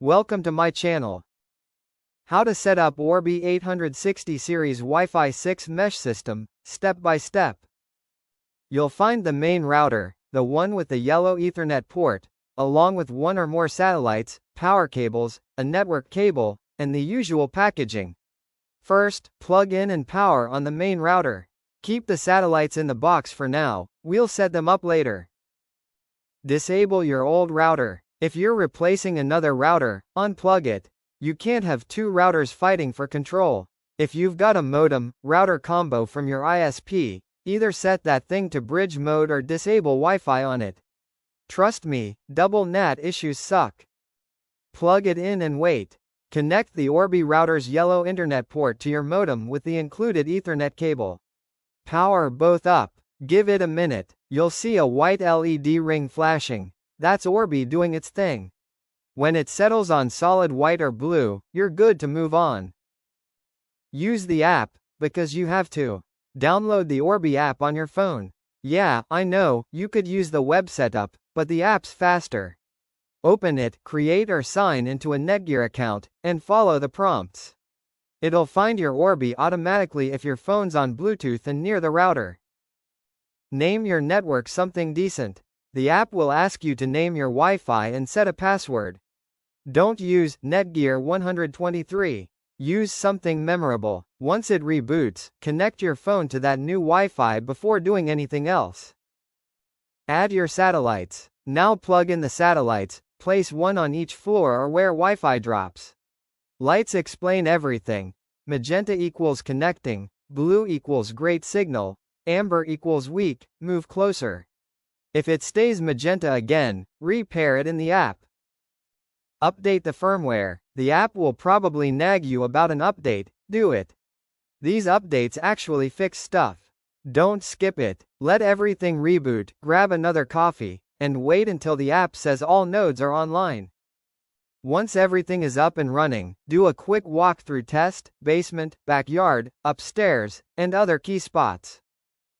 Welcome to my channel. How to set up Orbi 860 series Wi-Fi 6 mesh system, step by step. You'll find the main router, the one with the yellow Ethernet port, along with one or more satellites, power cables, a network cable, and the usual packaging. First, plug in and power on the main router. Keep the satellites in the box for now, we'll set them up later. Disable your old router. If you're replacing another router, unplug it. You can't have two routers fighting for control. If you've got a modem, router combo from your ISP, either set that thing to bridge mode or disable Wi-Fi on it. Trust me, double NAT issues suck. Plug it in and wait. Connect the Orbi router's yellow internet port to your modem with the included Ethernet cable. Power both up. Give it a minute. You'll see a white LED ring flashing. That's Orbi doing its thing. When it settles on solid white or blue, you're good to move on. Use the app, because you have to. Download the Orbi app on your phone. Yeah, I know, you could use the web setup, but the app's faster. Open it, create or sign into a Netgear account, and follow the prompts. It'll find your Orbi automatically if your phone's on Bluetooth and near the router. Name your network something decent. The app will ask you to name your Wi-Fi and set a password. Don't use Netgear 123. Use something memorable. Once it reboots, connect your phone to that new Wi-Fi before doing anything else. Add your satellites. Now plug in the satellites, place one on each floor or where Wi-Fi drops. Lights explain everything. Magenta equals connecting, blue equals great signal, amber equals weak, move closer. If it stays magenta again, repair it in the app. Update the firmware. The app will probably nag you about an update, do it. These updates actually fix stuff. Don't skip it. Let everything reboot, grab another coffee, and wait until the app says all nodes are online. Once everything is up and running, do a quick walkthrough test, basement, backyard, upstairs, and other key spots.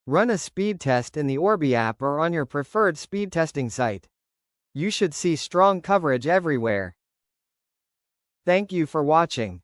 Run a speed test in the Orbi app or on your preferred speed testing site. You should see strong coverage everywhere. Thank you for watching.